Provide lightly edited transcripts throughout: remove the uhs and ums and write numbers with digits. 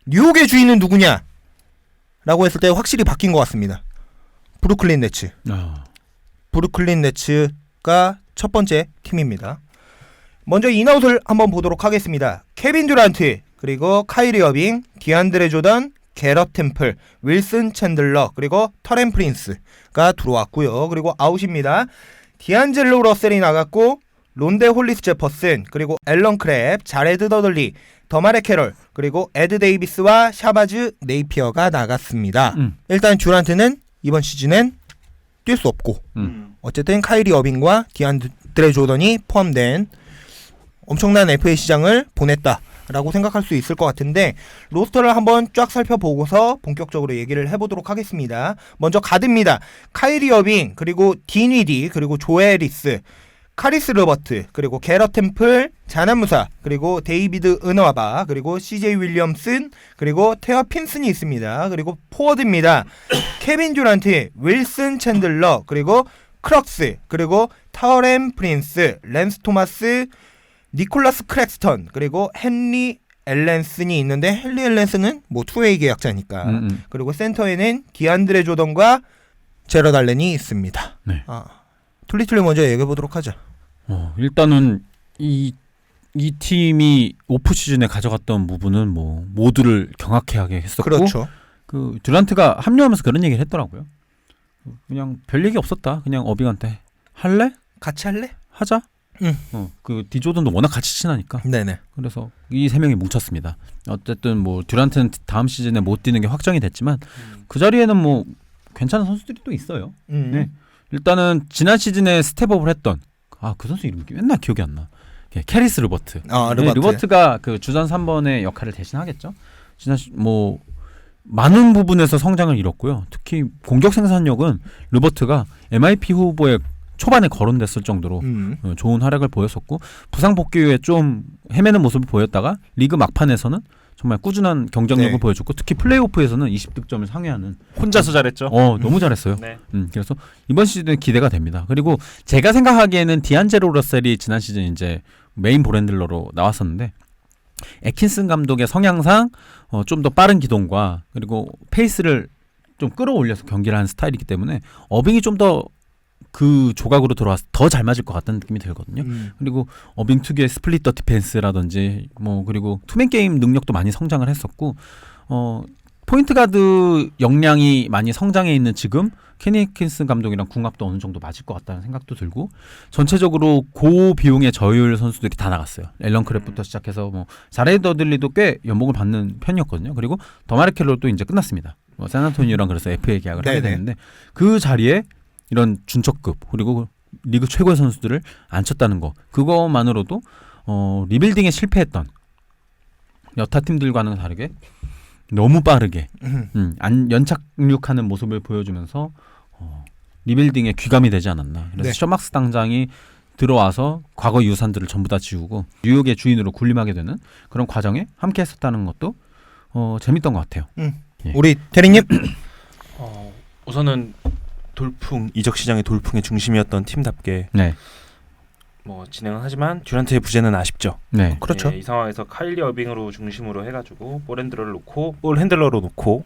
뉴욕의 주인은 누구냐? 라고 했을 때 확실히 바뀐 것 같습니다. 브루클린 네츠. 브루클린 네츠가 첫 번째 팀입니다. 먼저 인아웃을 한번 보도록 하겠습니다. 케빈 듀란트, 그리고 카이리 어빙, 디안드레 조던, 게럿 템플, 윌슨 챈들러, 그리고 터렌 프린스가 들어왔고요. 그리고 아웃입니다. 디안젤로 러셀이 나갔고 론데 홀리스 제퍼슨, 그리고 앨런 크랩, 자레드 더들리, 더마레 캐럴, 그리고 에드 데이비스와 샤바즈 네이피어가 나갔습니다. 일단 듀란트는 이번 시즌엔 뛸 수 없고 어쨌든 카이리 어빙과 디안드레 조던이 포함된 엄청난 FA 시장을 보냈다라고 생각할 수 있을 것 같은데, 로스터를 한번 쫙 살펴보고서 본격적으로 얘기를 해보도록 하겠습니다. 먼저 가드입니다. 카이리 어빙, 그리고 디니디, 그리고 조에리스, 카리스 르버트, 그리고 게럿 템플, 자나무사, 그리고 데이비드 은와바, 그리고 CJ 윌리엄슨, 그리고 테어 핀슨이 있습니다. 그리고 포워드입니다. 케빈 듀란트, 윌슨 챈들러, 그리고 크럭스, 그리고 터렌 프린스, 랜스 토마스, 니콜라스 크랙스턴, 그리고 헨리 앨런슨이 있는데, 헨리 앨런슨은 뭐 투웨이 계약자니까. 그리고 센터에는 디안드레 조던과 제러드 알렌이 있습니다. 네. 툴리툴리 먼저 얘기해보도록 하죠. 일단은 이 팀이 오프 시즌에 가져갔던 부분은 뭐 모두를 경악해하게 했었고, 그렇죠. 그 듀란트가 합류하면서 그런 얘기를 했더라고요. 그냥 별 얘기 없었다. 그냥 어빙한테 할래? 같이 할래? 하자. 응. 그 디조던도 워낙 같이 친하니까. 네네. 그래서 이 세 명이 뭉쳤습니다. 어쨌든 뭐 듀란트는 다음 시즌에 못 뛰는 게 확정이 됐지만 그 자리에는 뭐 괜찮은 선수들이 또 있어요. 네. 일단은 지난 시즌에 스텝업을 했던 그 선수 이름이 맨날 기억이 안 나. 캐리스 르버트. 르버트. 르버트가 그 주전 3번의 역할을 대신하겠죠. 뭐 많은 부분에서 성장을 이뤘고요. 특히 공격 생산력은 르버트가 MIP 후보에 초반에 거론됐을 정도로 좋은 활약을 보였었고, 부상 복귀 후에 좀 헤매는 모습을 보였다가 리그 막판에서는 정말 꾸준한 경쟁력을 보여줬고, 특히 플레이오프에서는 20득점을 상회하는, 혼자서 잘했죠. 너무 잘했어요. 네. 그래서 이번 시즌에 기대가 됩니다. 그리고 제가 생각하기에는 디안제로 러셀이 지난 시즌 이제 메인 볼핸들러로 나왔었는데, 애킨슨 감독의 성향상 좀 더 빠른 기동과 그리고 페이스를 좀 끌어올려서 경기를 하는 스타일이기 때문에 어빙이 좀 더 그 조각으로 들어와서 더 잘 맞을 것 같다는 느낌이 들거든요. 그리고 어빙 특유의 스플릿 디펜스라든지 뭐 그리고 투맨 게임 능력도 많이 성장을 했었고, 포인트 가드 역량이 많이 성장해 있는 지금 케니 애킨슨 감독이랑 궁합도 어느 정도 맞을 것 같다는 생각도 들고, 전체적으로 고비용의 저율 선수들이 다 나갔어요. 앨런 크랩부터 시작해서 뭐 자레드 더들리도 꽤 연봉을 받는 편이었거든요. 그리고 더마레 켈러도 이제 끝났습니다. 샌안토니오랑 그래서 FA 계약을 하게 됐는데, 그 자리에 이런 준척급 그리고 리그 최고의 선수들을 앉혔다는 거, 그것만으로도 리빌딩에 실패했던 여타 팀들과는 다르게 너무 빠르게 연착륙하는 모습을 보여주면서 리빌딩에 귀감이 되지 않았나. 그래서 셔막스 당장이 들어와서 과거 유산들을 전부 다 지우고 뉴욕의 주인으로 군림하게 되는 그런 과정에 함께 했었다는 것도 재밌던 것 같아요. 예. 우리 대리님. 우선은 이적 시장의 돌풍의 중심이었던 팀답게 뭐 진행은 하지만 듀란트의 부재는 아쉽죠. 네. 그렇죠. 이 상황에서 카일리 어빙으로 중심으로 해가지고 볼 핸들러로 놓고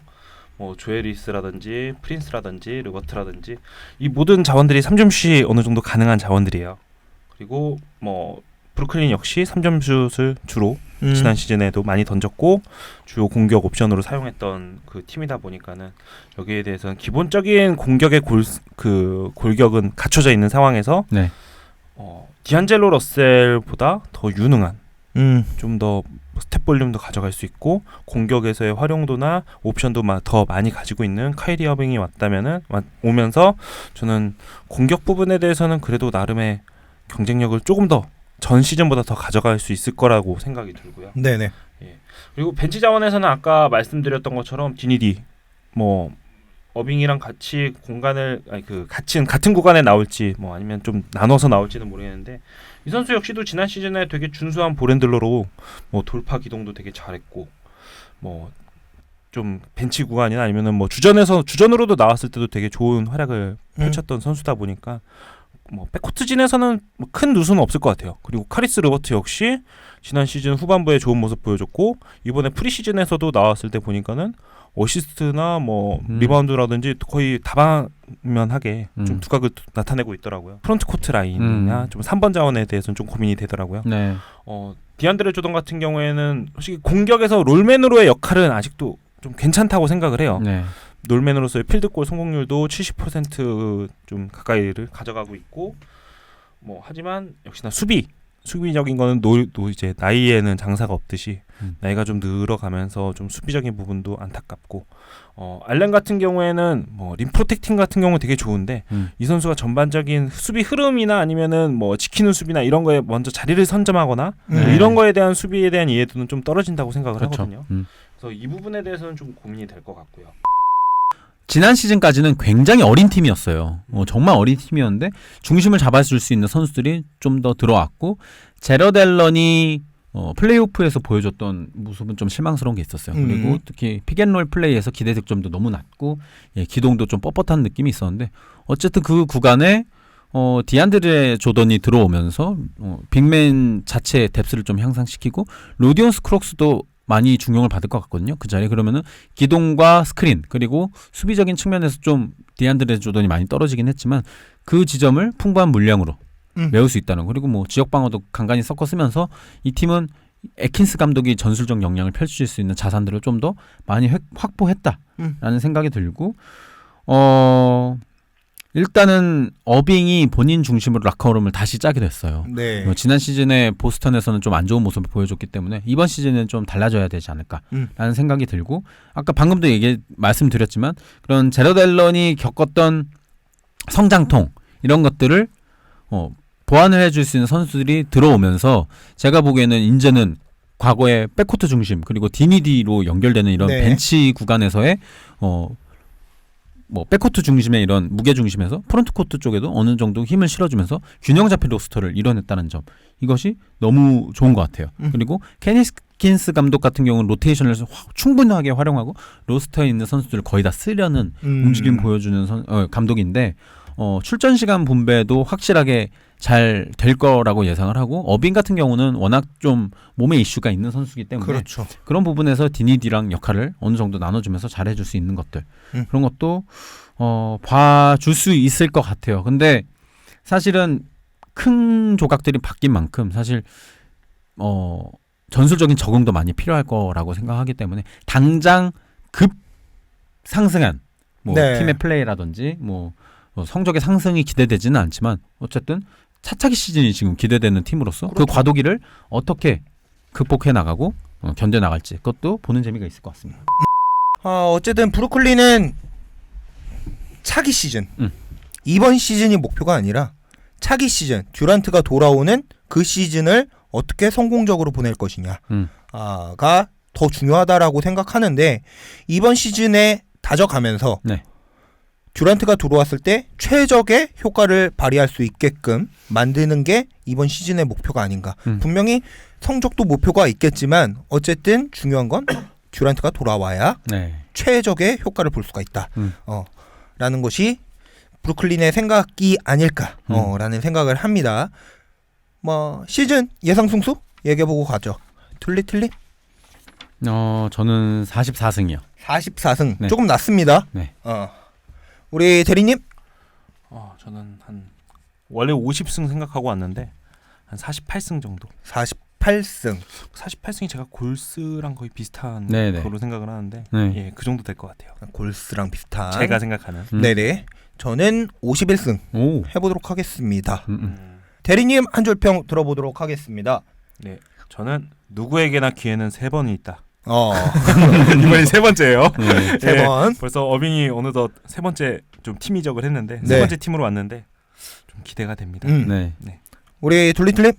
뭐 조에리스라든지 프린스라든지 르버트라든지 이 모든 자원들이 3점슛이 어느 정도 가능한 자원들이에요. 그리고 뭐 브루클린 역시 3점슛을 주로 지난 시즌에도 많이 던졌고 주요 공격 옵션으로 사용했던 그 팀이다 보니까는 여기에 대해서는 기본적인 공격의 골격은 갖춰져 있는 상황에서 디안젤로 러셀보다 더 유능한 좀 더 스텝 볼륨도 가져갈 수 있고 공격에서의 활용도나 옵션도 더 많이 가지고 있는 카이리 어빙이 오면서 저는 공격 부분에 대해서는 그래도 나름의 경쟁력을 조금 더 전 시즌보다 더 가져갈 수 있을 거라고 생각이 들고요. 네네. 예. 그리고 벤치 자원에서는 아까 말씀드렸던 것처럼 디니디, 뭐 어빙이랑 같이 같은 구간에 나올지 뭐 아니면 좀 나눠서 나올지는 모르겠는데, 이 선수 역시도 지난 시즌에 되게 준수한 볼핸들러로 뭐 돌파 기동도 되게 잘했고, 뭐 좀 벤치 구간이나 아니면은 뭐 주전으로도 나왔을 때도 되게 좋은 활약을 펼쳤던 선수다 보니까 뭐 백코트진에서는 뭐 큰 누수는 없을 것 같아요. 그리고 카리스 르버트 역시 지난 시즌 후반부에 좋은 모습 보여줬고 이번에 프리시즌에서도 나왔을 때 보니까는 어시스트나 뭐 리바운드라든지 거의 다방면하게 좀 두각을 나타내고 있더라고요. 프론트 코트 라인이나 좀 3번 자원에 대해서는 좀 고민이 되더라고요. 네. 디안드레 조던 같은 경우에는 솔직히 공격에서 롤맨으로의 역할은 아직도 좀 괜찮다고 생각을 해요. 네. 롤맨으로서의 필드골 성공률도 70%좀 가까이를 가져가고 있고 뭐 하지만 역시나 수비적인 거는 이제 나이에는 장사가 없듯이 나이가 좀 늘어가면서 좀 수비적인 부분도 안타깝고 알렌 같은 경우에는 뭐 림 프로텍팅 같은 경우는 되게 좋은데 이 선수가 전반적인 수비 흐름이나 아니면은 뭐 지키는 수비나 이런 거에 먼저 자리를 선점하거나 뭐 이런 거에 대한 수비에 대한 이해도는 좀 떨어진다고 생각을 그렇죠. 하거든요. 그래서 이 부분에 대해서는 좀 고민이 될 것 같고요. 지난 시즌까지는 굉장히 어린 팀이었어요. 정말 어린 팀이었는데 중심을 잡아줄 수 있는 선수들이 좀 더 들어왔고 제러드 앨런이 플레이오프에서 보여줬던 모습은 좀 실망스러운 게 있었어요. 그리고 특히 픽앤롤 플레이에서 기대 득점도 너무 낮고 기동도 좀 뻣뻣한 느낌이 있었는데 어쨌든 그 구간에 디안드레 조던이 들어오면서 빅맨 자체의 뎁스를 좀 향상시키고 로디온스 크록스도 많이 중용을 받을 것 같거든요. 그 자리에 그러면은 기동과 스크린 그리고 수비적인 측면에서 좀 디안드레 조던이 많이 떨어지긴 했지만 그 지점을 풍부한 물량으로 메울 수 있다는 거. 그리고 뭐 지역 방어도 간간히 섞어 쓰면서 이 팀은 에킨스 감독이 전술적 역량을 펼칠 수 있는 자산들을 좀 더 많이 확보했다라는 생각이 들고 일단은 어빙이 본인 중심으로 라커룸을 다시 짜게 됐어요. 네. 지난 시즌에 보스턴에서는 좀 안 좋은 모습을 보여줬기 때문에 이번 시즌은 좀 달라져야 되지 않을까라는 생각이 들고 아까 방금도 말씀드렸지만 그런 제러드 앨런이 겪었던 성장통 이런 것들을 보완을 해줄 수 있는 선수들이 들어오면서 제가 보기에는 이제는 과거의 백코트 중심 그리고 디니디로 연결되는 이런 네. 벤치 구간에서의 뭐 백코트 중심의 이런 무게 중심에서 프론트 코트 쪽에도 어느 정도 힘을 실어주면서 균형 잡힌 로스터를 이뤄냈다는 점 이것이 너무 좋은 것 같아요. 그리고 케니스킨스 감독 같은 경우는 로테이션을 충분하게 활용하고 로스터에 있는 선수들을 거의 다 쓰려는 움직임 보여주는 감독인데 출전 시간 분배도 확실하게 잘 될 거라고 예상을 하고 어빙 같은 경우는 워낙 좀 몸에 이슈가 있는 선수이기 때문에 그렇죠. 그런 부분에서 디니디랑 역할을 어느 정도 나눠주면서 잘해줄 수 있는 것들 그런 것도 봐줄 수 있을 것 같아요. 근데 사실은 큰 조각들이 바뀐 만큼 사실 전술적인 적응도 많이 필요할 거라고 생각하기 때문에 당장 급 상승한 네. 팀의 플레이라든지 성적의 상승이 기대되지는 않지만 어쨌든 차차기 시즌이 지금 기대되는 팀으로서 그렇죠. 그 과도기를 어떻게 극복해 나가고 견뎌 나갈지 그것도 보는 재미가 있을 것 같습니다. 어쨌든 브루클린은 차기 시즌 이번 시즌이 목표가 아니라 차기 시즌 듀란트가 돌아오는 그 시즌을 어떻게 성공적으로 보낼 것이냐가 더 중요하다라고 생각하는데 이번 시즌에 다져가면서 네. 듀란트가 들어왔을 때 최적의 효과를 발휘할 수 있게끔 만드는 게 이번 시즌의 목표가 아닌가. 분명히 성적도 목표가 있겠지만 어쨌든 중요한 건 듀란트가 돌아와야 네. 최적의 효과를 볼 수가 있다. 라는 것이 브루클린의 생각이 아닐까 라는 생각을 합니다. 시즌 예상 승수 얘기해보고 가죠. 틀리? 저는 44승이요. 44승. 네. 조금 낮습니다. 네. 우리 대리님? 저는 원래 50승 생각하고 왔는데 한 48승 정도. 48승. 48승이 제가 골스랑 거의 비슷한 네네. 거로 생각을 하는데 네. 그 정도 될 것 같아요. 골스랑 비슷한. 제가 생각하는. 네네. 저는 51승 오. 해보도록 하겠습니다. 대리님 한 줄 평 들어보도록 하겠습니다. 네, 저는 누구에게나 기회는 3번이 있다. 이번이 세 번째예요. 네. 3번. 벌써 어빙이 어느덧 3번째 좀 팀 이적을 했는데 네. 3번째 팀으로 왔는데 좀 기대가 됩니다. 네. 우리 둘리틀립?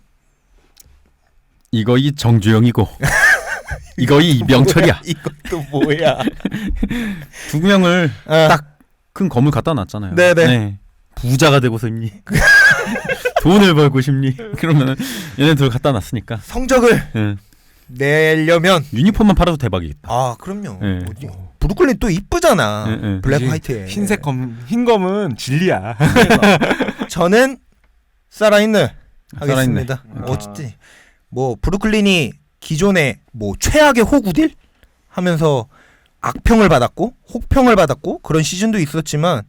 이거이 정주영이고 이거이 이병철이야. 이것도 뭐야? 두 명을 딱 딱 큰 건물 갖다 놨잖아요. 네네. 네. 부자가 되고 싶니? 돈을 벌고 싶니? 그러면 얘네 둘 갖다 놨으니까. 성적을 네. 내려면 유니폼만 팔아도 대박이겠다. 그럼요. 네. 브루클린 또 이쁘잖아. 네. 블랙 그치. 화이트에. 흰 검은 진리야. 저는 살아있는 살아있네. 하겠습니다. 어쨌든 뭐 브루클린이 기존에 뭐 최악의 호구딜 하면서 악평을 받았고 혹평을 받았고 그런 시즌도 있었지만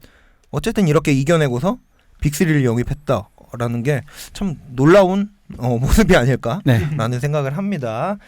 어쨌든 이렇게 이겨내고서 빅3를 영입했다라는 게 참 놀라운 모습이 아닐까라는 생각을 합니다.